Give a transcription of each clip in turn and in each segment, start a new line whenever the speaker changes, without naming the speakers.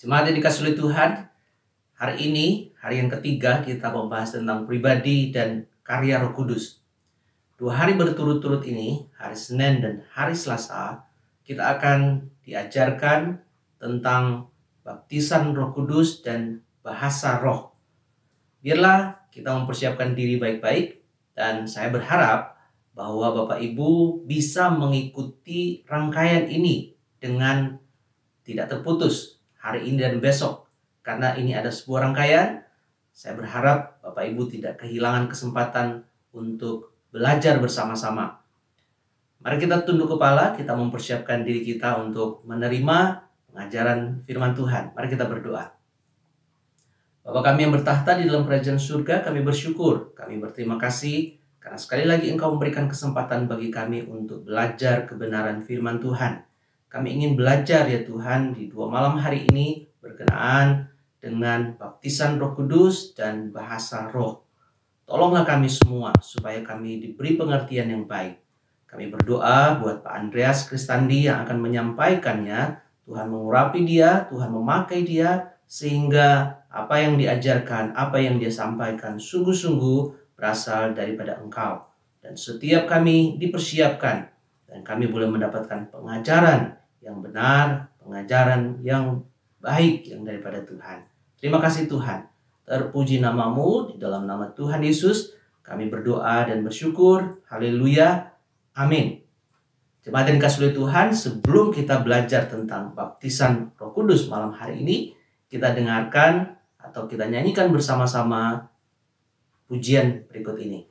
Jemaat yang dikasihi oleh Tuhan, hari ini, hari yang ketiga kita membahas tentang pribadi dan karya Roh Kudus. 2 hari berturut-turut ini, hari Senin dan hari Selasa, kita akan diajarkan tentang baptisan Roh Kudus dan bahasa roh. Biarlah kita mempersiapkan diri baik-baik, dan saya berharap bahwa Bapak Ibu bisa mengikuti rangkaian ini dengan tidak terputus hari ini dan besok. Karena ini ada sebuah rangkaian, saya berharap Bapak Ibu tidak kehilangan kesempatan untuk belajar bersama-sama. Mari kita tunduk kepala, kita mempersiapkan diri kita untuk menerima pengajaran firman Tuhan. Mari kita berdoa. Bapa kami yang bertahta di dalam kerajaan surga, kami bersyukur, kami berterima kasih karena sekali lagi Engkau memberikan kesempatan bagi kami untuk belajar kebenaran firman Tuhan. Kami ingin belajar ya Tuhan di 2 malam hari ini berkenaan dengan baptisan Roh Kudus dan bahasa roh. Tolonglah kami semua supaya kami diberi pengertian yang baik. Kami berdoa buat Pak Andreas Kristandi yang akan menyampaikannya. Tuhan mengurapi dia, Tuhan memakai dia, sehingga apa yang diajarkan, apa yang dia sampaikan sungguh-sungguh berasal daripada Engkau. Dan setiap kami dipersiapkan dan kami boleh mendapatkan pengajaran yang benar, pengajaran yang baik yang daripada Tuhan. Terima kasih Tuhan. Terpuji namamu, di dalam nama Tuhan Yesus kami berdoa dan bersyukur. Haleluya. Amin. Jemaat yang dikasihi oleh Tuhan, sebelum kita belajar tentang baptisan Roh Kudus malam hari ini, kita dengarkan atau kita nyanyikan bersama-sama pujian berikut ini.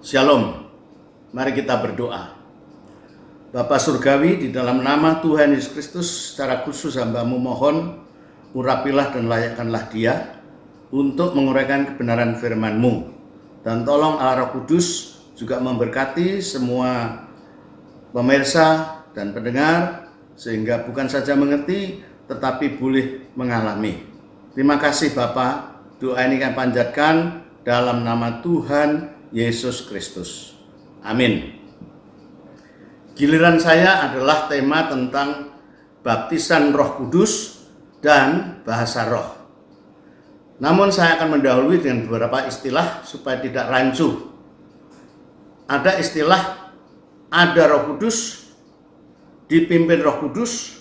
Shalom, mari kita berdoa. Bapa Surgawi, di dalam nama Tuhan Yesus Kristus, secara khusus hamba-Mu mohon, urapilah dan layakkanlah dia untuk menguraikan kebenaran firman-Mu. Dan tolong Allah Roh Kudus juga memberkati semua pemirsa dan pendengar, sehingga bukan saja mengerti, tetapi boleh mengalami. Terima kasih Bapa, doa ini kami panjatkan dalam nama Tuhan Yesus Kristus. Amin. Giliran saya adalah tema tentang baptisan Roh Kudus dan bahasa roh. Namun saya akan mendahului dengan beberapa istilah supaya tidak rancu. Ada istilah ada Roh Kudus, dipimpin Roh Kudus,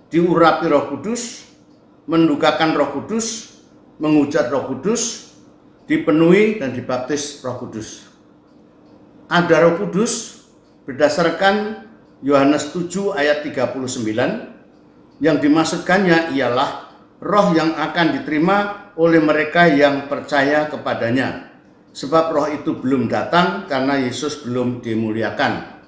diurapi Roh Kudus, mendukakan Roh Kudus, menghujat Roh Kudus, dipenuhi dan dibaptis Roh Kudus. Ada Roh Kudus berdasarkan Yohanes 7 ayat 39, yang dimaksudkannya ialah roh yang akan diterima oleh mereka yang percaya kepadanya. Sebab roh itu belum datang karena Yesus belum dimuliakan.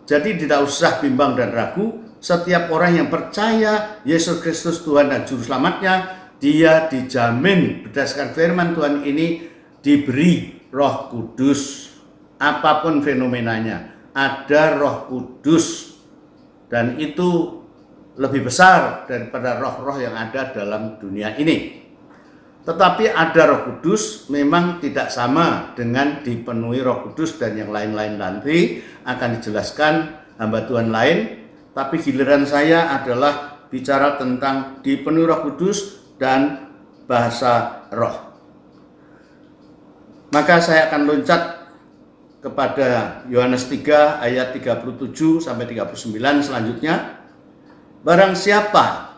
Jadi tidak usah bimbang dan ragu, setiap orang yang percaya Yesus Kristus Tuhan dan Juru Selamatnya, dia dijamin berdasarkan firman Tuhan ini diberi Roh Kudus. Apapun fenomenanya, ada Roh Kudus, dan itu lebih besar daripada roh-roh yang ada dalam dunia ini. Tetapi ada Roh Kudus memang tidak sama dengan dipenuhi Roh Kudus, dan yang lain-lain nanti akan dijelaskan hamba Tuhan lain. Tapi giliran saya adalah bicara tentang dipenuhi Roh Kudus dan bahasa roh. Maka saya akan loncat kepada Yohanes 3 ayat 37 sampai 39 selanjutnya. Barang siapa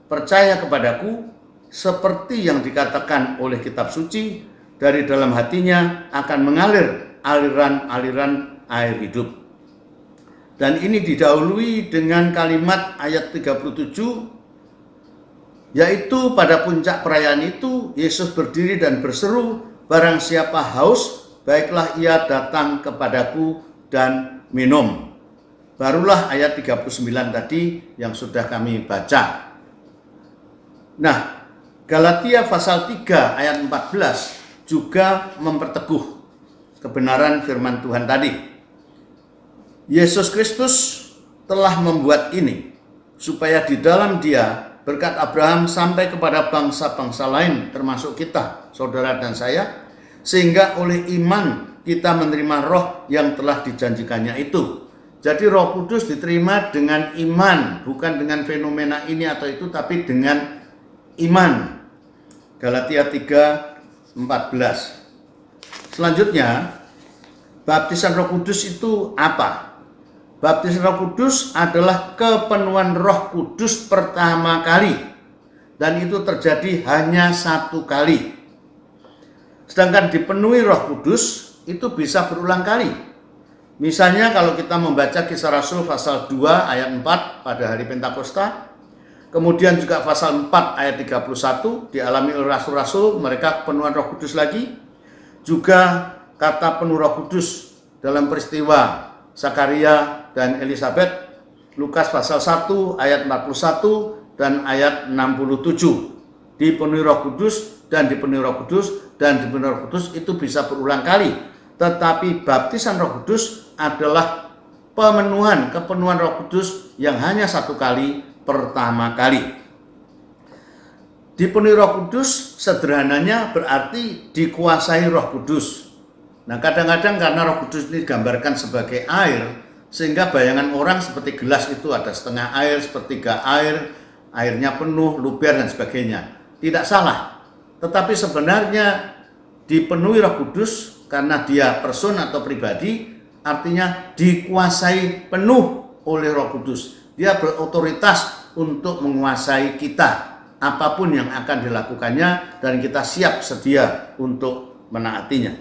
percaya kepadaku, seperti yang dikatakan oleh kitab suci, dari dalam hatinya akan mengalir aliran-aliran air hidup. Dan ini didahului dengan kalimat ayat 37, yaitu pada puncak perayaan itu Yesus berdiri dan berseru, barang siapa haus, baiklah ia datang kepadaku dan minum. Barulah ayat 39 tadi yang sudah kami baca. Nah, Galatia pasal 3 ayat 14 juga memperteguh kebenaran firman Tuhan tadi. Yesus Kristus telah membuat ini supaya di dalam Dia berkat Abraham sampai kepada bangsa-bangsa lain termasuk kita, saudara dan saya, sehingga oleh iman kita menerima roh yang telah dijanjikannya itu. Jadi Roh Kudus diterima dengan iman, bukan dengan fenomena ini atau itu, tapi dengan iman. Galatia 3:14. Selanjutnya, baptisan Roh Kudus itu apa? Baptisan Roh Kudus adalah kepenuhan Roh Kudus pertama kali, dan itu terjadi hanya satu kali. Sedangkan dipenuhi Roh Kudus itu bisa berulang kali. Misalnya kalau kita membaca Kisah Rasul pasal 2 ayat 4 pada hari Pentakosta, kemudian juga pasal 4 ayat 31 dialami oleh rasul-rasul, mereka penuhan Roh Kudus lagi. Juga kata penuh Roh Kudus dalam peristiwa Zakaria dan Elisabet, Lukas pasal 1 ayat 41 dan ayat 67. Dipenuhi Roh Kudus dan dipenuhi Roh Kudus dan dipenuhi Roh Kudus itu bisa berulang kali. Tetapi baptisan Roh Kudus adalah kepenuhan Roh Kudus yang hanya satu kali, pertama kali. Dipenuhi Roh Kudus sederhananya berarti dikuasai Roh Kudus. Nah, kadang-kadang karena Roh Kudus ini digambarkan sebagai air, sehingga bayangan orang seperti gelas itu ada setengah air, sepertiga air, airnya penuh, luber dan sebagainya. Tidak salah. Tetapi sebenarnya dipenuhi Roh Kudus karena dia person atau pribadi, artinya dikuasai penuh oleh Roh Kudus. Dia berotoritas untuk menguasai kita, apapun yang akan dilakukannya, dan kita siap sedia untuk menaatinya.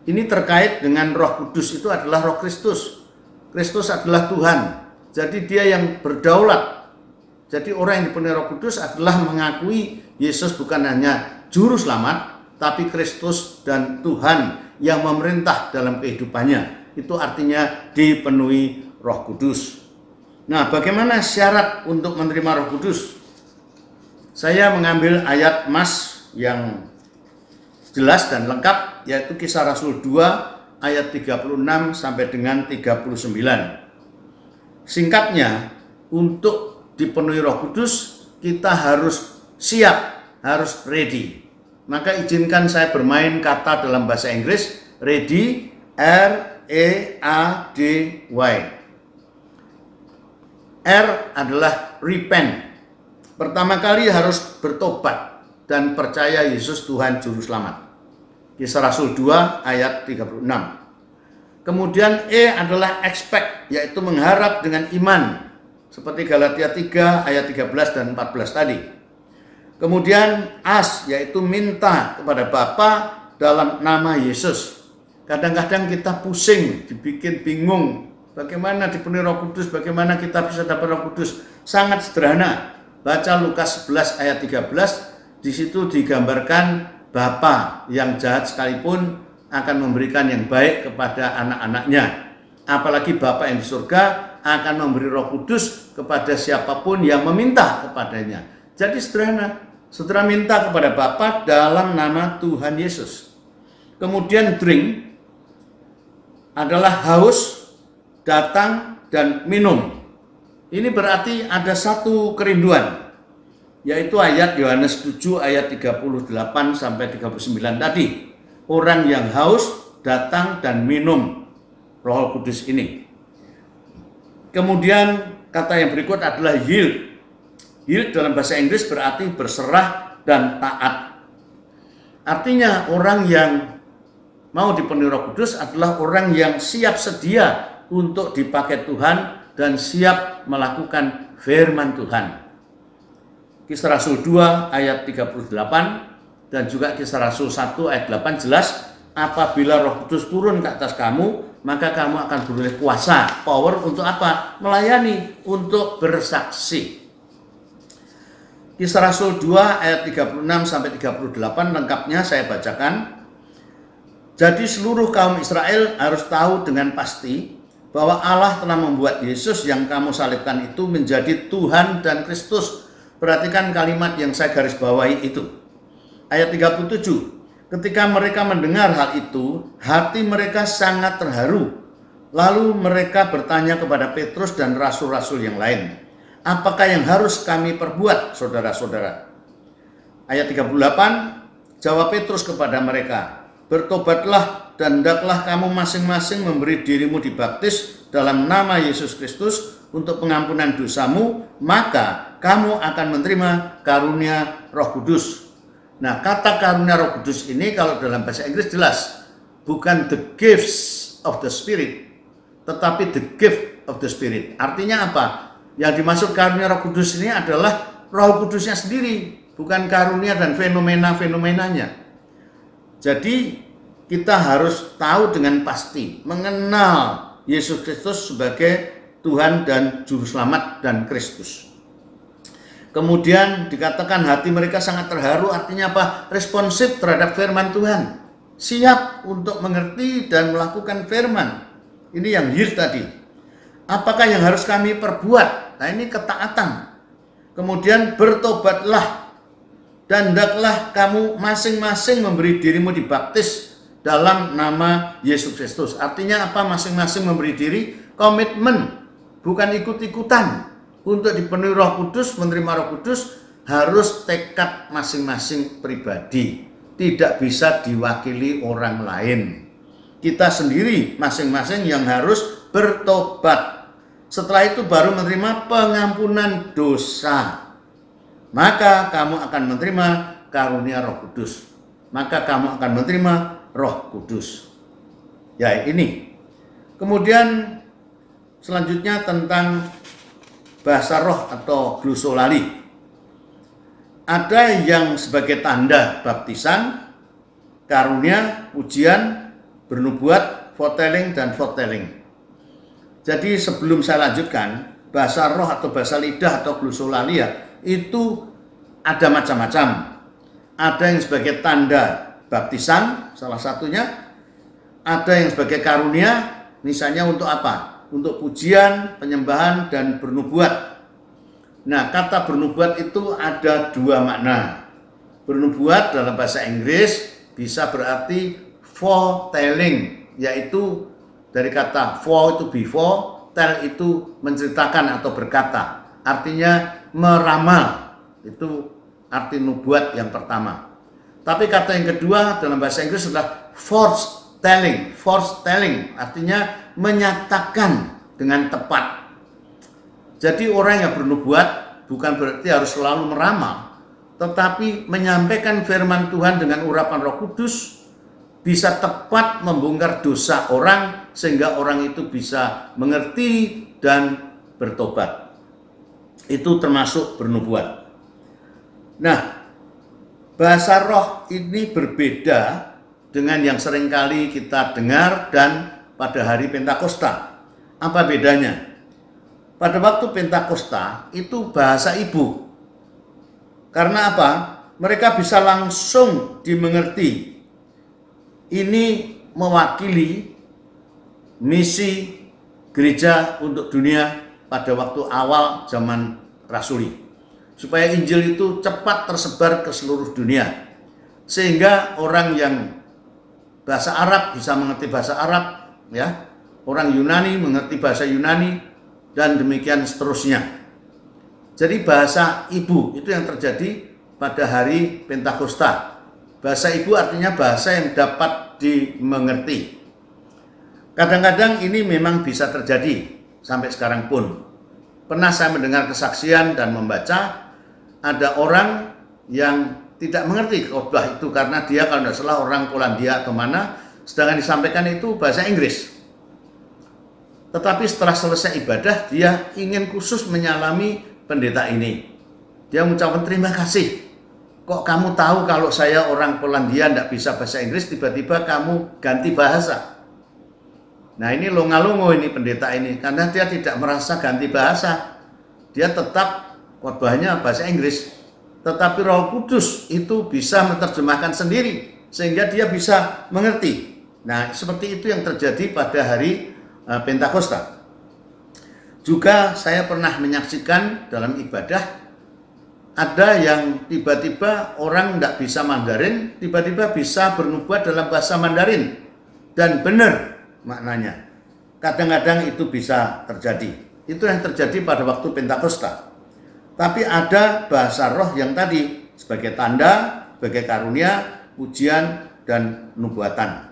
Ini terkait dengan Roh Kudus, itu adalah Roh Kristus. Kristus adalah Tuhan, jadi dia yang berdaulat. Jadi orang yang dipenuhi Roh Kudus adalah mengakui Yesus bukan hanya Juru Selamat, tapi Kristus dan Tuhan yang memerintah dalam kehidupannya. Itu artinya dipenuhi Roh Kudus. Nah, bagaimana syarat untuk menerima Roh Kudus? Saya mengambil ayat mas yang jelas dan lengkap, yaitu Kisah Rasul 2 ayat 36 sampai dengan 39. Singkatnya, untuk dipenuhi Roh Kudus kita harus siap, harus ready. Maka izinkan saya bermain kata dalam bahasa Inggris, ready, R-E-A-D-Y. R adalah repent. Pertama kali harus bertobat dan percaya Yesus Tuhan Juru Selamat. Kisah Rasul 2 ayat 36. Kemudian E adalah expect, yaitu mengharap dengan iman. Seperti Galatia 3 ayat 13 dan 14 tadi. Kemudian as, yaitu minta kepada Bapa dalam nama Yesus. Kadang-kadang kita pusing, dibikin bingung. Bagaimana dipenuhi Roh Kudus, bagaimana kita bisa dapat Roh Kudus? Sangat sederhana. Baca Lukas 11 ayat 13, di situ digambarkan Bapa yang jahat sekalipun akan memberikan yang baik kepada anak-anaknya. Apalagi Bapa yang di surga akan memberi Roh Kudus kepada siapapun yang meminta kepadanya. Jadi sederhana, saudara minta kepada Bapa dalam nama Tuhan Yesus. Kemudian drink adalah haus, datang, dan minum. Ini berarti ada satu kerinduan, yaitu ayat Yohanes 7 ayat 38 sampai 39 tadi. Orang yang haus datang dan minum Roh Kudus ini. Kemudian kata yang berikut adalah yield. Yield dalam bahasa Inggris berarti berserah dan taat. Artinya orang yang mau dipenuhi Roh Kudus adalah orang yang siap sedia untuk dipakai Tuhan dan siap melakukan firman Tuhan. Kisah Rasul 2 ayat 38 dan juga Kisah Rasul 1 ayat 8 jelas, apabila Roh Kudus turun ke atas kamu, maka kamu akan beroleh kuasa, power untuk apa? Melayani, untuk bersaksi. Kisah Rasul 2 ayat 36 sampai 38 lengkapnya saya bacakan. Jadi seluruh kaum Israel harus tahu dengan pasti bahwa Allah telah membuat Yesus yang kamu salibkan itu menjadi Tuhan dan Kristus. Perhatikan kalimat yang saya garis bawahi itu. Ayat 37. Ketika mereka mendengar hal itu, hati mereka sangat terharu. Lalu mereka bertanya kepada Petrus dan rasul-rasul yang lain, apakah yang harus kami perbuat, saudara-saudara? Ayat 38, jawab Petrus kepada mereka, bertobatlah dan hendaklah kamu masing-masing memberi dirimu dibaptis dalam nama Yesus Kristus untuk pengampunan dosamu, maka kamu akan menerima karunia Roh Kudus. Nah, kata karunia Roh Kudus ini kalau dalam bahasa Inggris jelas, bukan the gifts of the Spirit, tetapi the gift of the Spirit. Artinya apa? Yang dimaksud karunia Roh Kudus ini adalah Roh Kudusnya sendiri, bukan karunia dan fenomena-fenomenanya. Jadi kita harus tahu dengan pasti, mengenal Yesus Kristus sebagai Tuhan dan Juru Selamat dan Kristus. Kemudian dikatakan hati mereka sangat terharu, artinya apa? Responsif terhadap firman Tuhan. Siap untuk mengerti dan melakukan firman. Ini yang yield tadi. Apakah yang harus kami perbuat? Nah, ini ketaatan. Kemudian bertobatlah dan hendaklah kamu masing-masing memberi dirimu dibaptis dalam nama Yesus Kristus. Artinya apa? Masing-masing memberi diri, komitmen, bukan ikut-ikutan. Untuk dipenuhi Roh Kudus, menerima Roh Kudus, harus tekad masing-masing pribadi. Tidak bisa diwakili orang lain. Kita sendiri masing-masing yang harus bertobat. Setelah itu baru menerima pengampunan dosa. Maka kamu akan menerima karunia Roh Kudus. Maka kamu akan menerima Roh Kudus. Ya, ini. Kemudian selanjutnya tentang bahasa roh atau glosolali. Ada yang sebagai tanda baptisan, karunia, pujian, bernubuat, foretelling, dan foretelling. Jadi sebelum saya lanjutkan, bahasa roh atau bahasa lidah atau glosolalia itu ada macam-macam. Ada yang sebagai tanda baptisan, salah satunya. Ada yang sebagai karunia, misalnya untuk apa? Untuk pujian, penyembahan, dan bernubuat. Nah, kata bernubuat itu ada dua makna. Bernubuat dalam bahasa Inggris bisa berarti foretelling, yaitu dari kata fore itu before, tell itu menceritakan atau berkata. Artinya meramal, itu arti nubuat yang pertama. Tapi kata yang kedua dalam bahasa Inggris adalah foretelling. Foretelling artinya menyatakan dengan tepat. Jadi orang yang bernubuat bukan berarti harus selalu meramal, tetapi menyampaikan firman Tuhan dengan urapan Roh Kudus, bisa tepat membongkar dosa orang sehingga orang itu bisa mengerti dan bertobat. Itu termasuk bernubuat. Nah, bahasa roh ini berbeda dengan yang seringkali kita dengar dan pada hari Pentakosta. Apa bedanya? Pada waktu Pentakosta itu bahasa ibu. Karena apa? Mereka bisa langsung dimengerti. Ini mewakili misi gereja untuk dunia pada waktu awal zaman rasuli. Supaya Injil itu cepat tersebar ke seluruh dunia. Sehingga orang yang bahasa Arab bisa mengerti bahasa Arab, ya. Orang Yunani mengerti bahasa Yunani, dan demikian seterusnya. Jadi bahasa ibu itu yang terjadi pada hari Pentakosta. Bahasa ibu artinya bahasa yang dapat dimengerti. Kadang-kadang ini memang bisa terjadi sampai sekarang pun. Pernah saya mendengar kesaksian dan membaca ada orang yang tidak mengerti khotbah itu karena dia kalau tidak salah orang Polandia atau mana, sedangkan disampaikan itu bahasa Inggris. Tetapi setelah selesai ibadah, dia ingin khusus menyalami pendeta ini. Dia mengucapkan terima kasih. Kok kamu tahu kalau saya orang Polandia tidak bisa bahasa Inggris, tiba-tiba kamu ganti bahasa. Nah ini longa-longo ini pendeta ini, karena dia tidak merasa ganti bahasa. Dia tetap khotbahnya bahasa Inggris. Tetapi Roh Kudus itu bisa menerjemahkan sendiri sehingga dia bisa mengerti. Nah, seperti itu yang terjadi pada hari Pentakosta. Juga saya pernah menyaksikan dalam ibadah ada yang tiba-tiba orang tidak bisa Mandarin, tiba-tiba bisa bernubuat dalam bahasa Mandarin dan benar maknanya. Kadang-kadang itu bisa terjadi. Itu yang terjadi pada waktu Pentakosta. Tapi ada bahasa roh yang tadi sebagai tanda, sebagai karunia, pujian, dan nubuatan.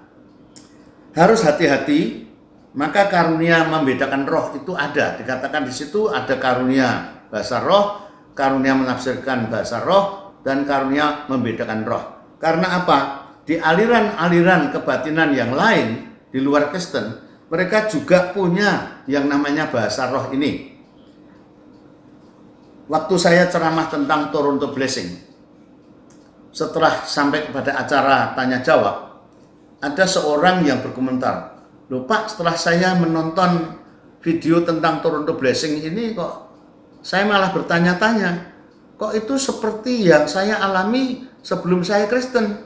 Harus hati-hati, maka karunia membedakan roh itu ada. Dikatakan di situ ada karunia bahasa roh, karunia menafsirkan bahasa roh, dan karunia membedakan roh. Karena apa? Di aliran-aliran kebatinan yang lain di luar Kristen, mereka juga punya yang namanya bahasa roh ini. Waktu saya ceramah tentang Toronto Blessing, setelah sampai kepada acara tanya jawab, ada seorang yang berkomentar, "Loh Pak, setelah saya menonton video tentang Toronto Blessing ini kok saya malah bertanya-tanya, kok itu seperti yang saya alami sebelum saya Kristen.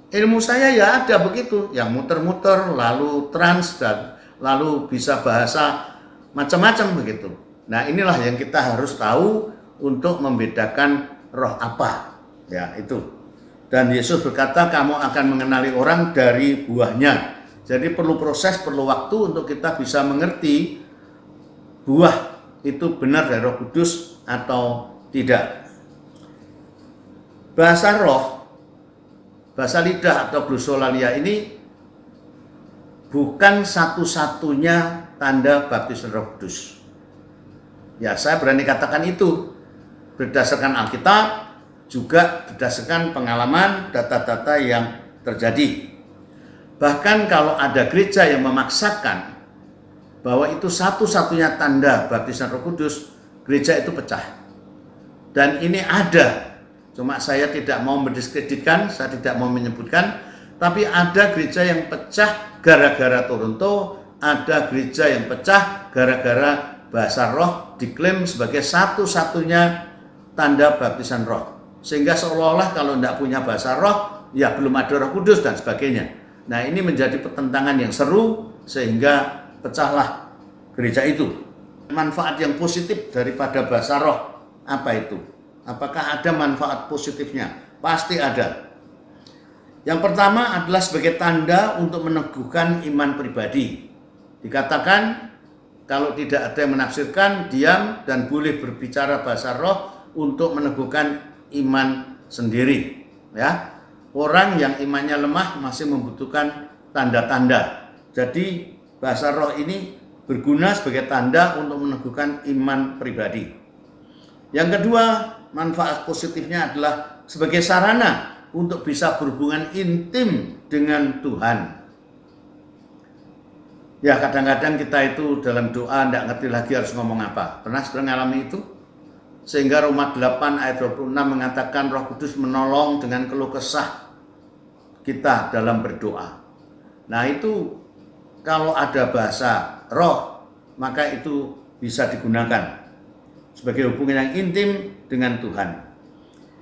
Ilmu saya ya ada begitu, yang muter-muter, lalu trans, dan lalu bisa bahasa macam-macam begitu." Nah inilah yang kita harus tahu untuk membedakan roh apa, ya itu. Dan Yesus berkata kamu akan mengenali orang dari buahnya. Jadi perlu proses, perlu waktu untuk kita bisa mengerti buah itu benar dari Roh Kudus atau tidak. Bahasa roh, bahasa lidah atau glosolalia ini bukan satu-satunya tanda baptisan Roh Kudus. Ya, saya berani katakan itu. Berdasarkan Alkitab, juga berdasarkan pengalaman data-data yang terjadi. Bahkan kalau ada gereja yang memaksakan bahwa itu satu-satunya tanda baptisan Roh Kudus, gereja itu pecah. Dan ini ada, cuma saya tidak mau mendiskreditkan, saya tidak mau menyebutkan, tapi ada gereja yang pecah gara-gara Toronto, ada gereja yang pecah gara-gara bahasa roh diklaim sebagai satu-satunya tanda baptisan roh. Sehingga seolah-olah kalau tidak punya bahasa roh, ya belum ada Roh Kudus dan sebagainya. Nah ini menjadi pertentangan yang seru sehingga pecahlah gereja itu. Manfaat yang positif daripada bahasa roh apa itu? Apakah ada manfaat positifnya? Pasti ada. Yang pertama adalah sebagai tanda untuk meneguhkan iman pribadi. Dikatakan kalau tidak ada yang menafsirkan, diam dan boleh berbicara bahasa roh untuk meneguhkan iman sendiri, ya. Orang yang imannya lemah masih membutuhkan tanda-tanda. Jadi bahasa roh ini berguna sebagai tanda untuk meneguhkan iman pribadi. Yang kedua, manfaat positifnya adalah sebagai sarana untuk bisa berhubungan intim dengan Tuhan. Ya kadang-kadang kita itu dalam doa tidak ngerti lagi harus ngomong apa. Pernah sudah mengalami itu? Sehingga Roma 8 ayat 26 mengatakan Roh Kudus menolong dengan keluh kesah kita dalam berdoa. Nah, itu kalau ada bahasa roh, maka itu bisa digunakan sebagai hubungan yang intim dengan Tuhan.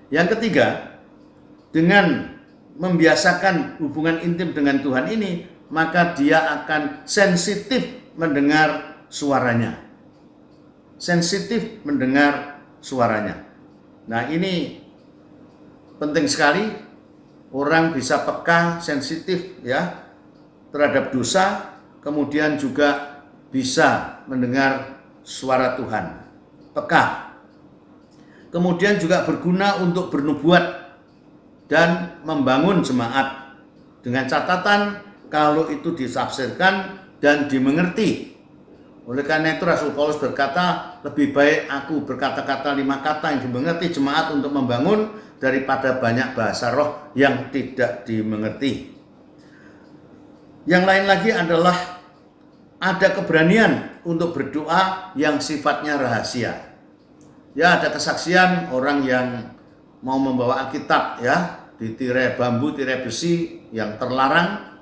Yang ketiga, dengan membiasakan hubungan intim dengan Tuhan ini, maka dia akan sensitif mendengar suaranya. Sensitif mendengar suaranya. Nah, ini penting sekali, orang bisa peka, sensitif ya terhadap dosa, kemudian juga bisa mendengar suara Tuhan. Peka. Kemudian juga berguna untuk bernubuat dan membangun jemaat dengan catatan kalau itu ditafsirkan dan dimengerti. Oleh karena itu Rasul Paulus berkata, lebih baik aku berkata-kata 5 kata yang dimengerti jemaat untuk membangun daripada banyak bahasa roh yang tidak dimengerti. Yang lain lagi adalah ada keberanian untuk berdoa yang sifatnya rahasia. Ya, ada kesaksian orang yang mau membawa Alkitab ya di tirai bambu, tirai besi yang terlarang.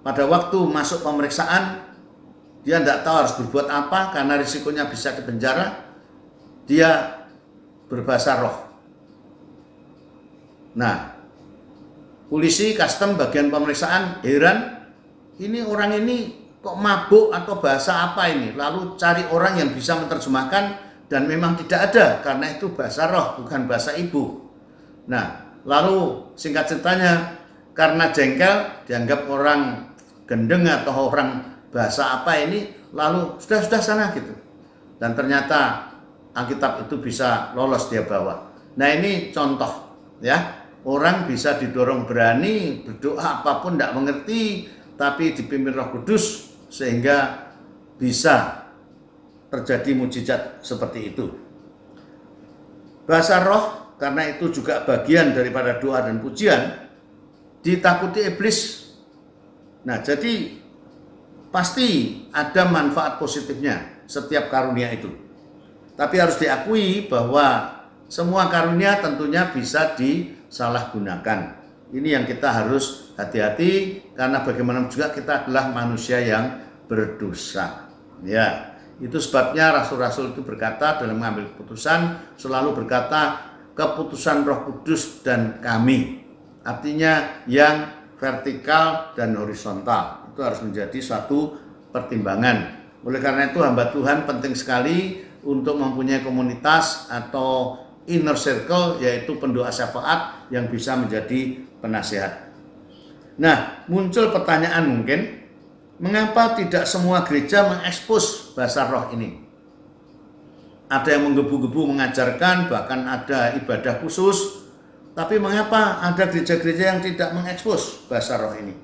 Pada waktu masuk pemeriksaan, dia tidak tahu harus berbuat apa karena risikonya bisa dipenjara. Dia berbahasa roh. Nah, polisi custom bagian pemeriksaan heran, ini orang ini kok mabuk atau bahasa apa ini? Lalu cari orang yang bisa menerjemahkan dan memang tidak ada karena itu bahasa roh bukan bahasa ibu. Nah, lalu singkat ceritanya karena jengkel dianggap orang gendeng atau orang bahasa apa ini, lalu sudah sana gitu. Dan ternyata Alkitab itu bisa lolos dia bawa. Nah, ini contoh ya, orang bisa didorong berani berdoa apapun tidak mengerti, tapi dipimpin Roh Kudus sehingga bisa terjadi mujizat seperti itu. Bahasa roh karena itu juga bagian daripada doa dan pujian, ditakuti iblis. Nah, jadi pasti ada manfaat positifnya setiap karunia itu. Tapi harus diakui bahwa semua karunia tentunya bisa disalahgunakan. Ini yang kita harus hati-hati karena bagaimanapun juga kita adalah manusia yang berdosa. Ya, itu sebabnya rasul-rasul itu berkata dalam mengambil keputusan selalu berkata keputusan Roh Kudus dan kami. Artinya yang vertikal dan horizontal. Itu harus menjadi suatu pertimbangan. Oleh karena itu hamba Tuhan penting sekali untuk mempunyai komunitas atau inner circle, yaitu pendoa syafaat yang bisa menjadi penasehat. Nah, muncul pertanyaan mungkin, mengapa tidak semua gereja mengekspos bahasa roh ini? Ada yang menggebu-gebu mengajarkan, bahkan ada ibadah khusus, tapi mengapa ada gereja-gereja yang tidak mengekspos bahasa roh ini?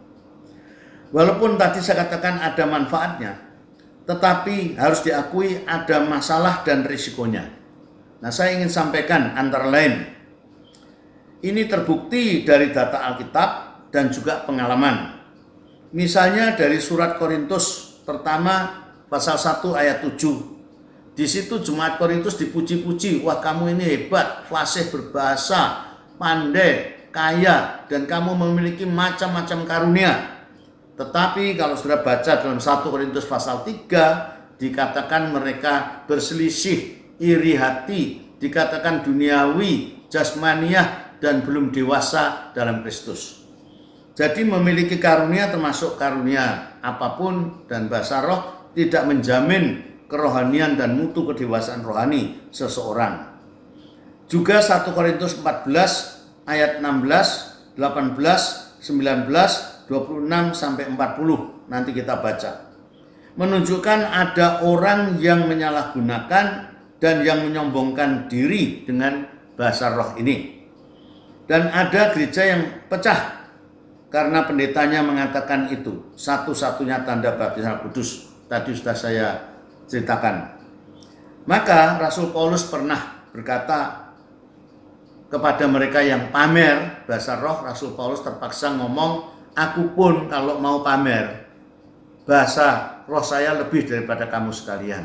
Walaupun tadi saya katakan ada manfaatnya, tetapi harus diakui ada masalah dan risikonya. Nah, saya ingin sampaikan antara lain, ini terbukti dari data Alkitab dan juga pengalaman. Misalnya dari surat Korintus pertama pasal 1 ayat 7. Di situ jemaat Korintus dipuji-puji, wah kamu ini hebat, fasih berbahasa, pandai, kaya, dan kamu memiliki macam-macam karunia. Tetapi kalau sudah baca dalam 1 Korintus pasal 3, dikatakan mereka berselisih, iri hati, dikatakan duniawi, jasmaniah, dan belum dewasa dalam Kristus. Jadi memiliki karunia termasuk karunia apapun dan bahasa roh tidak menjamin kerohanian dan mutu kedewasaan rohani seseorang. Juga 1 Korintus 14 ayat 16, 18, 19, 26 sampai 40 nanti kita baca. Menunjukkan ada orang yang menyalahgunakan dan yang menyombongkan diri dengan bahasa roh ini. Dan ada gereja yang pecah karena pendetanya mengatakan itu satu-satunya tanda baptisan kudus. Tadi sudah saya ceritakan. Maka Rasul Paulus pernah berkata kepada mereka yang pamer bahasa roh, Rasul Paulus terpaksa ngomong, aku pun kalau mau pamer bahasa roh saya lebih daripada kamu sekalian.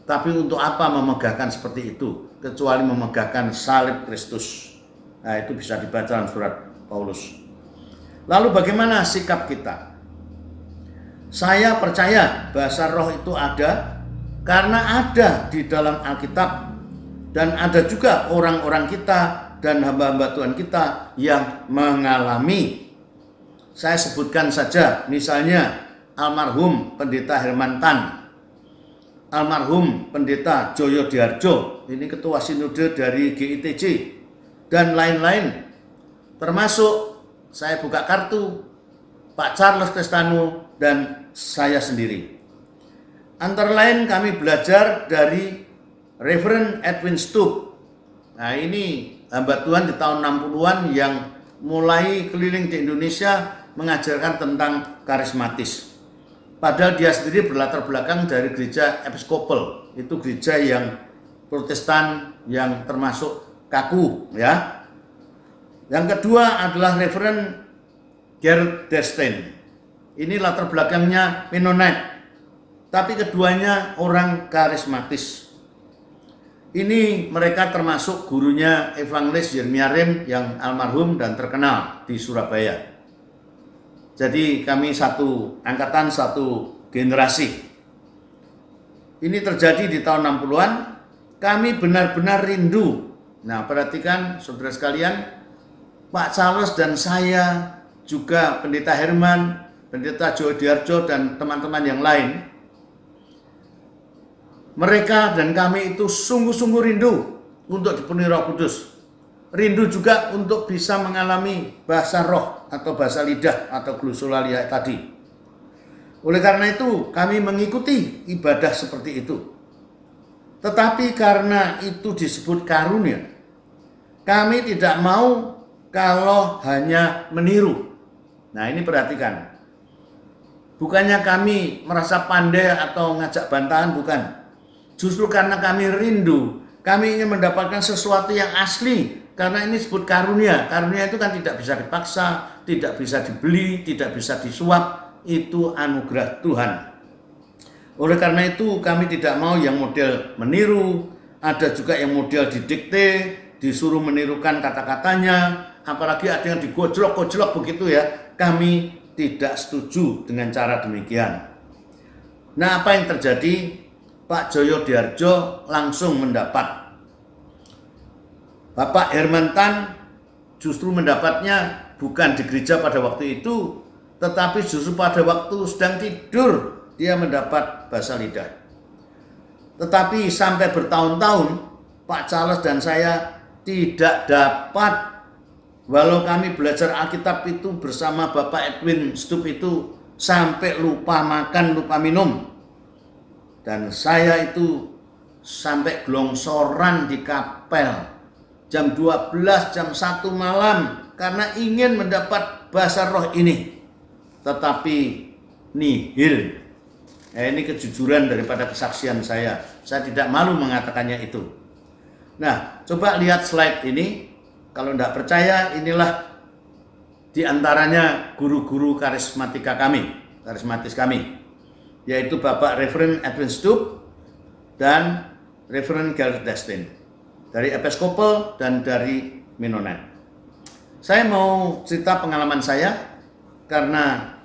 Tapi untuk apa memegahkan seperti itu kecuali memegahkan salib Kristus. Nah, itu bisa dibaca dalam surat Paulus. Lalu bagaimana sikap kita? Saya percaya bahasa roh itu ada karena ada di dalam Alkitab, dan ada juga orang-orang kita dan hamba-hamba Tuhan kita yang mengalami. Saya sebutkan saja, misalnya almarhum Pendeta Herman Tan, almarhum Pendeta Joyo Diharjo, ini ketua sinode dari GITJ, dan lain-lain. Termasuk saya buka kartu Pak Charles Kristanu dan saya sendiri. Antara lain kami belajar dari Reverend Edwin Stoop. Nah, ini hamba Tuhan di tahun 60-an yang mulai keliling di Indonesia mengajarkan tentang karismatis. Padahal dia sendiri berlatar belakang dari gereja Episkopal, itu gereja yang Protestan yang termasuk kaku, ya. Yang kedua adalah Reverend Gerald Destin. Ini latar belakangnya Mennonite, tapi keduanya orang karismatis. Ini mereka termasuk gurunya Evangelis Yeremia Rem yang almarhum dan terkenal di Surabaya. Jadi kami satu angkatan, satu generasi. Ini terjadi di tahun 60-an. Kami benar-benar rindu. Nah, perhatikan saudara sekalian, Pak Charles dan saya, juga Pendeta Herman, Pendeta Joyo Diharjo, dan teman-teman yang lain, mereka dan kami itu sungguh-sungguh rindu untuk dipenuhi Roh Kudus. Rindu juga untuk bisa mengalami bahasa roh atau bahasa lidah atau glosolalia tadi. Oleh karena itu kami mengikuti ibadah seperti itu. Tetapi karena itu disebut karunia, kami tidak mau kalau hanya meniru. Nah, ini perhatikan. Bukannya kami merasa pandai atau ngajak bantahan, bukan. Justru karena kami rindu, kami ingin mendapatkan sesuatu yang asli. Karena ini disebut karunia. Karunia itu kan tidak bisa dipaksa, tidak bisa dibeli, tidak bisa disuap. Itu anugerah Tuhan. Oleh karena itu kami tidak mau yang model meniru. Ada juga yang model didikte, disuruh menirukan kata-katanya. Apalagi ada yang digojlok-gojlok begitu ya. Kami tidak setuju dengan cara demikian. Nah, apa yang terjadi? Pak Joyo Diharjo langsung mendapat. Bapak Herman Tan justru mendapatnya bukan di gereja pada waktu itu, tetapi justru pada waktu sedang tidur dia mendapat bahasa lidah. Tetapi sampai bertahun-tahun Pak Charles dan saya tidak dapat. Walau kami belajar Alkitab itu bersama Bapak Edwin Stoop itu sampai lupa makan, lupa minum. Dan saya itu sampai gelongsoran di kapel jam 12, jam 1 malam karena ingin mendapat bahasa roh ini. Tetapi nihil. Ini kejujuran daripada kesaksian saya. Saya tidak malu mengatakannya itu. Nah, coba lihat slide ini. Kalau tidak percaya, inilah diantaranya guru-guru karismatis kami, yaitu Bapak Reverend Edwin Stoop dan Reverend Gerald Destin dari Episkopal dan dari Mennonite. Saya mau cerita pengalaman saya karena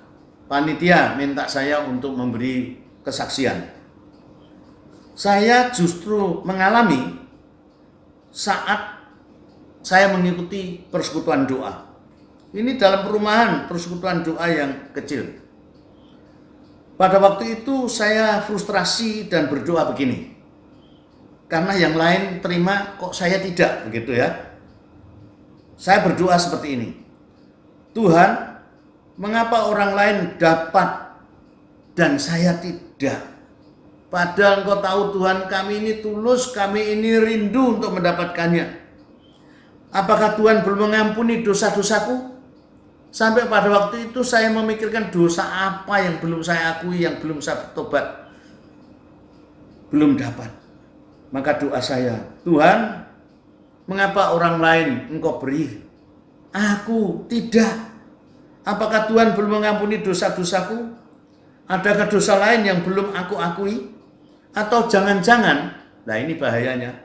panitia minta saya untuk memberi kesaksian. Saya justru mengalami saat saya mengikuti persekutuan doa. Ini dalam perumahan persekutuan doa yang kecil. Pada waktu itu saya frustrasi dan berdoa begini. Karena yang lain terima kok saya tidak, begitu ya. Saya berdoa seperti ini. Tuhan, mengapa orang lain dapat dan saya tidak? Padahal Engkau tahu Tuhan, kami ini tulus, kami ini rindu untuk mendapatkannya. Apakah Tuhan belum mengampuni dosa-dosaku? Sampai pada waktu itu saya memikirkan dosa apa yang belum saya akui, yang belum saya bertobat. Belum dapat. Maka doa saya, Tuhan, mengapa orang lain Engkau beri? Aku tidak. Apakah Tuhan belum mengampuni dosa-dosaku? Adakah dosa lain yang belum aku akui? Atau jangan-jangan, nah ini bahayanya,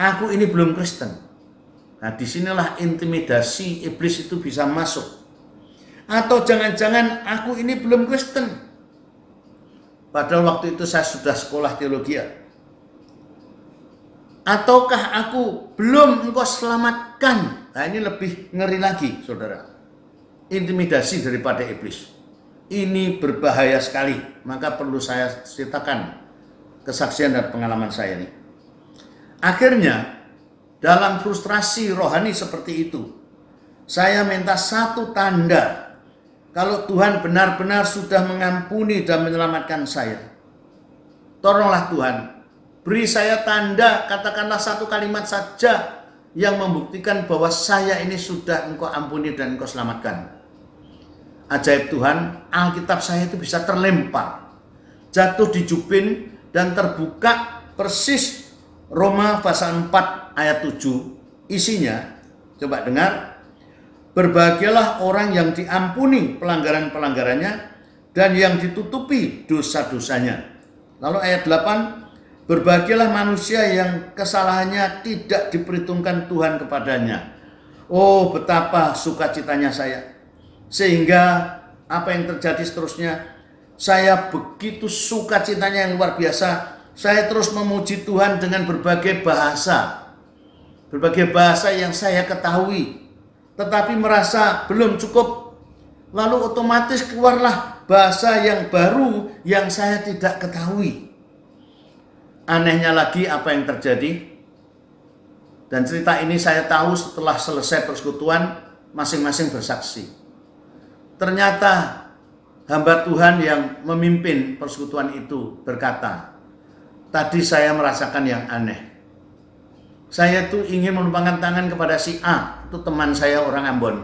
aku ini belum Kristen. Nah, disinilah intimidasi iblis itu bisa masuk. Atau jangan-jangan aku ini belum Kristen. Padahal waktu itu saya sudah sekolah teologi. Ataukah aku belum engkau selamatkan? Nah, ini lebih ngeri lagi, saudara. Intimidasi daripada iblis. Ini berbahaya sekali. Maka perlu saya ceritakan kesaksian dan pengalaman saya ini. Akhirnya, dalam frustrasi rohani seperti itu, saya minta satu tanda kalau Tuhan benar-benar sudah mengampuni dan menyelamatkan saya. Tolonglah Tuhan, beri saya tanda, katakanlah satu kalimat saja yang membuktikan bahwa saya ini sudah engkau ampuni dan engkau selamatkan. Ajaib Tuhan, Alkitab saya itu bisa terlempar, jatuh di jubin dan terbuka persis Roma pasal 4 ayat 7. Isinya, coba dengar. Berbahagialah orang yang diampuni pelanggaran-pelanggarannya dan yang ditutupi dosa-dosanya. Lalu ayat 8, berbahagialah manusia yang kesalahannya tidak diperhitungkan Tuhan kepadanya. Oh, betapa sukacitanya saya. Sehingga apa yang terjadi seterusnya, saya begitu sukacitanya yang luar biasa. Saya terus memuji Tuhan dengan berbagai bahasa. Berbagai bahasa yang saya ketahui. Tetapi merasa belum cukup. Lalu otomatis keluarlah bahasa yang baru yang saya tidak ketahui. Anehnya lagi apa yang terjadi. Dan cerita ini saya tahu setelah selesai persekutuan, masing-masing bersaksi. Ternyata hamba Tuhan yang memimpin persekutuan itu berkata, tadi saya merasakan yang aneh. Saya tuh ingin menumpangkan tangan kepada si A, itu teman saya orang Ambon.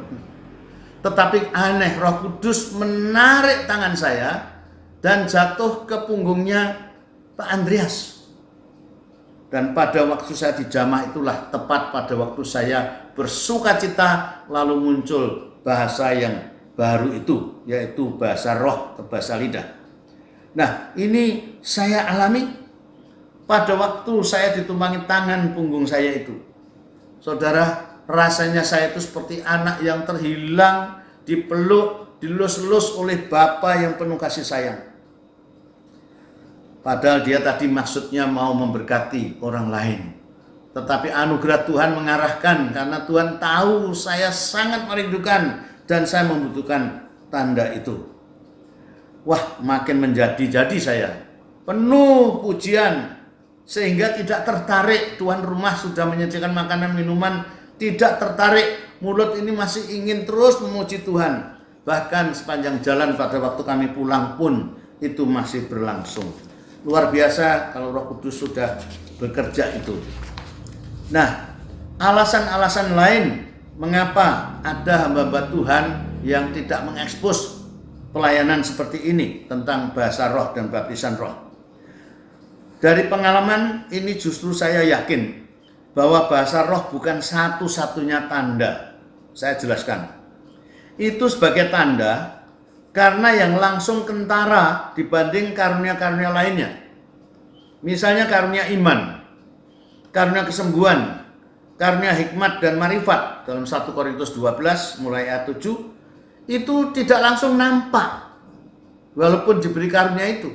Tetapi aneh, Roh Kudus menarik tangan saya dan jatuh ke punggungnya Pak Andreas. Dan pada waktu saya dijamah itulah tepat pada waktu saya bersukacita lalu muncul bahasa yang baru itu, yaitu bahasa roh atau bahasa lidah. Nah, ini saya alami pada waktu saya ditumpangi tangan punggung saya itu. Saudara, rasanya saya itu seperti anak yang terhilang, dipeluk, dilus-lus oleh Bapa yang penuh kasih sayang. Padahal dia tadi maksudnya mau memberkati orang lain. Tetapi anugerah Tuhan mengarahkan karena Tuhan tahu saya sangat merindukan dan saya membutuhkan tanda itu. Wah, makin menjadi-jadi saya. Penuh pujian. Sehingga tidak tertarik, tuan rumah sudah menyediakan makanan minuman, tidak tertarik, mulut ini masih ingin terus memuji Tuhan. Bahkan sepanjang jalan pada waktu kami pulang pun itu masih berlangsung. Luar biasa kalau Roh Kudus sudah bekerja itu. Nah, alasan-alasan lain mengapa ada hamba-hamba Tuhan yang tidak mengekspos pelayanan seperti ini tentang bahasa roh dan baptisan roh. Dari pengalaman ini justru saya yakin bahwa bahasa roh bukan satu-satunya tanda. Saya jelaskan. Itu sebagai tanda karena yang langsung kentara dibanding karunia-karunia lainnya. Misalnya karunia iman, karunia kesembuhan, karunia hikmat dan marifat dalam 1 Korintus 12 mulai ayat 7 itu tidak langsung nampak walaupun diberi karunia itu.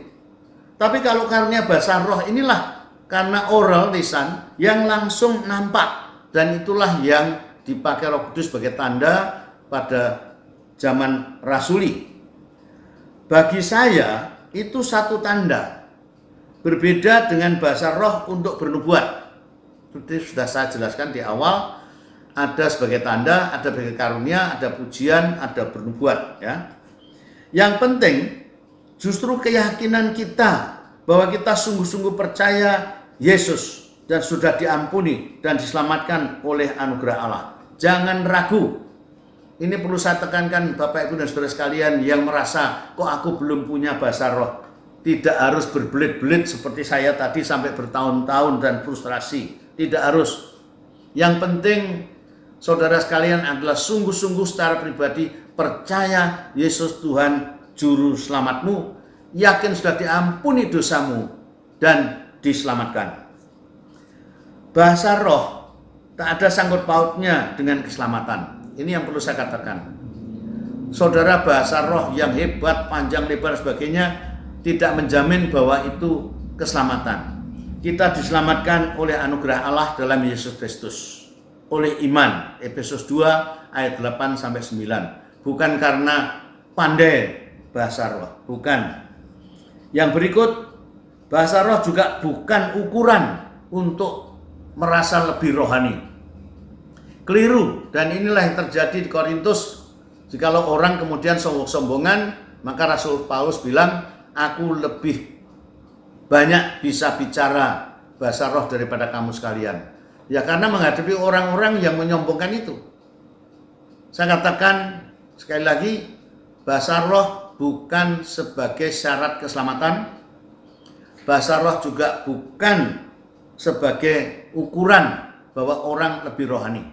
Tapi kalau karunia bahasa roh inilah karena oral lisan yang langsung nampak. Dan itulah yang dipakai Roh Kudus sebagai tanda pada zaman rasuli. Bagi saya itu satu tanda. Berbeda dengan bahasa roh untuk bernubuat. Seperti sudah saya jelaskan di awal. Ada sebagai tanda, ada sebagai karunia, ada pujian, ada bernubuat. Ya. Yang penting justru keyakinan kita bahwa kita sungguh-sungguh percaya Yesus dan sudah diampuni dan diselamatkan oleh anugerah Allah. Jangan ragu. Ini perlu saya tekankan Bapak Ibu dan saudara sekalian yang merasa kok aku belum punya bahasa roh. Tidak harus berbelit-belit seperti saya tadi sampai bertahun-tahun dan frustrasi. Tidak harus. Yang penting saudara sekalian adalah sungguh-sungguh secara pribadi percaya Yesus Tuhan Juru Selamatmu. Yakin sudah diampuni dosamu dan diselamatkan. Bahasa roh tak ada sangkut pautnya dengan keselamatan. Ini yang perlu saya katakan. saudara bahasa roh yang hebat, panjang, lebar, sebagainya, tidak menjamin bahwa itu keselamatan. Kita diselamatkan oleh anugerah Allah dalam Yesus Kristus, oleh iman. Efesus 2 ayat 8-9. Bukan karena pandai bahasa roh, bukan. Yang berikut, bahasa roh juga bukan ukuran untuk merasa lebih rohani. Keliru, dan inilah yang terjadi di Korintus. Jikalau orang kemudian sombong-sombongan, maka Rasul Paulus bilang, aku lebih banyak bisa bicara bahasa roh daripada kamu sekalian. Ya karena menghadapi orang-orang yang menyombongkan itu. Saya katakan sekali lagi, bahasa roh bukan sebagai syarat keselamatan. Bahasa roh juga bukan sebagai ukuran bahwa orang lebih rohani.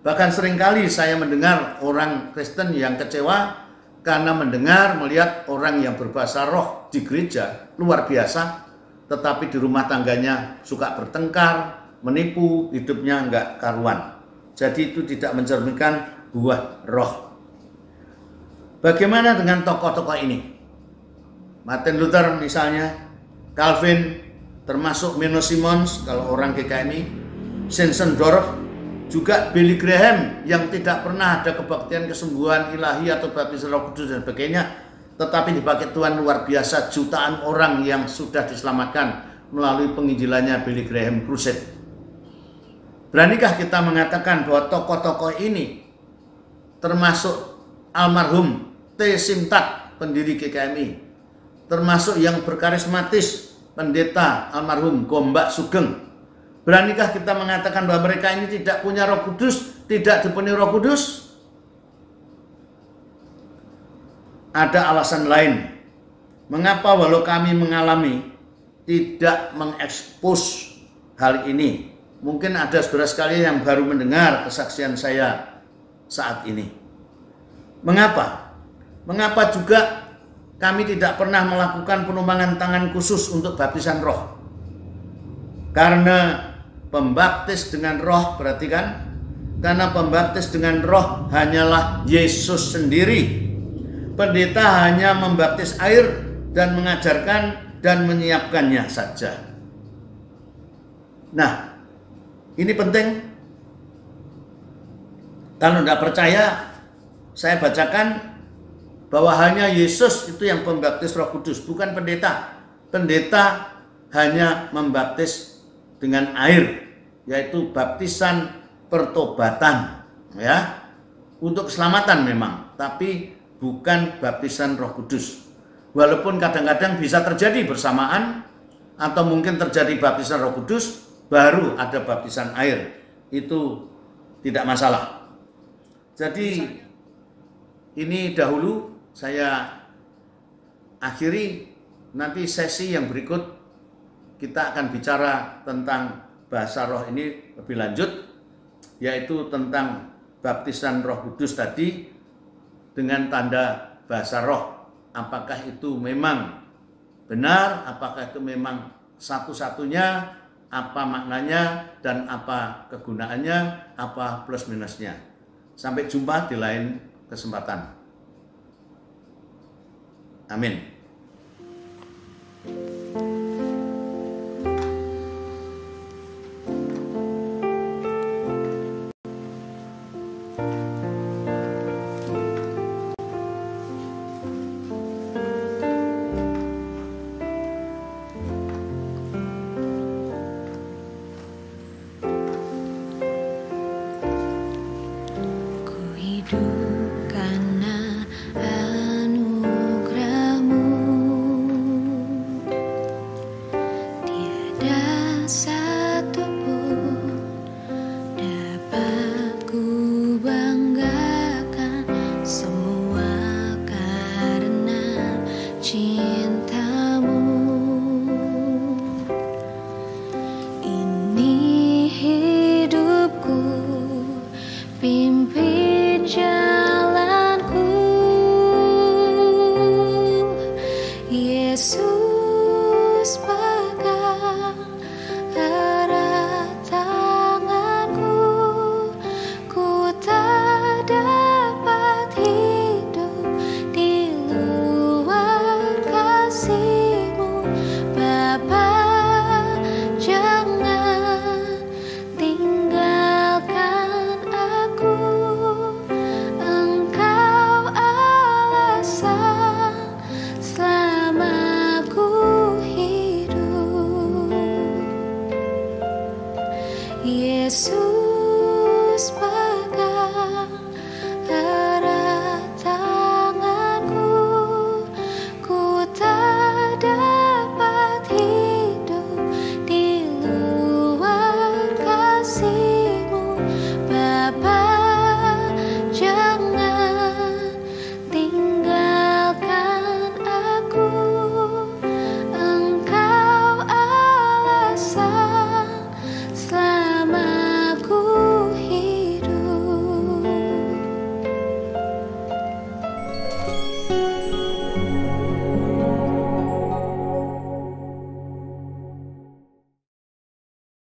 Bahkan seringkali saya mendengar orang Kristen yang kecewa karena melihat orang yang berbahasa roh di gereja luar biasa, tetapi di rumah tangganya suka bertengkar, menipu, hidupnya enggak karuan. Jadi itu tidak mencerminkan buah roh. Bagaimana dengan tokoh-tokoh ini? Martin Luther misalnya, Calvin, termasuk Menno Simons kalau orang GKMI, Zinzendorf, juga Billy Graham yang tidak pernah ada kebaktian kesembuhan ilahi atau baptisan Roh Kudus dan sebagainya, tetapi dipakai Tuhan luar biasa, jutaan orang yang sudah diselamatkan melalui penginjilannya Billy Graham Crusade. Beranikah kita mengatakan bahwa tokoh-tokoh ini, termasuk almarhum T. Simtat, pendiri GKMI, termasuk yang berkarismatis, pendeta almarhum Gombak Sugeng, beranikah kita mengatakan bahwa mereka ini tidak punya Roh Kudus, tidak dipenuhi Roh Kudus? Ada alasan lain. Mengapa walau kami mengalami tidak mengekspos hal ini? Mungkin ada saudara sekalian yang baru mendengar kesaksian saya saat ini. Mengapa? Mengapa juga kami tidak pernah melakukan penumpangan tangan khusus untuk baptisan roh? Karena pembaptis dengan roh, perhatikan, karena pembaptis dengan roh hanyalah Yesus sendiri. Pendeta hanya membaptis air dan mengajarkan dan menyiapkannya saja. Nah, ini penting. Kalau tidak percaya, saya bacakan bahwa hanya Yesus itu yang pembaptis Roh Kudus, bukan pendeta. Pendeta hanya membaptis dengan air, yaitu baptisan pertobatan, ya, untuk keselamatan memang, tapi bukan baptisan Roh Kudus. Walaupun kadang-kadang bisa terjadi bersamaan, atau mungkin terjadi baptisan Roh Kudus, baru ada baptisan air, itu tidak masalah. Jadi ini dahulu saya akhiri, nanti sesi yang berikut kita akan bicara tentang bahasa roh ini lebih lanjut, yaitu tentang baptisan Roh Kudus tadi dengan tanda bahasa roh. Apakah itu memang benar, apakah itu memang satu-satunya, apa maknanya, dan apa kegunaannya, apa plus minusnya. Sampai jumpa di lain kesempatan. Amin.
Yesus.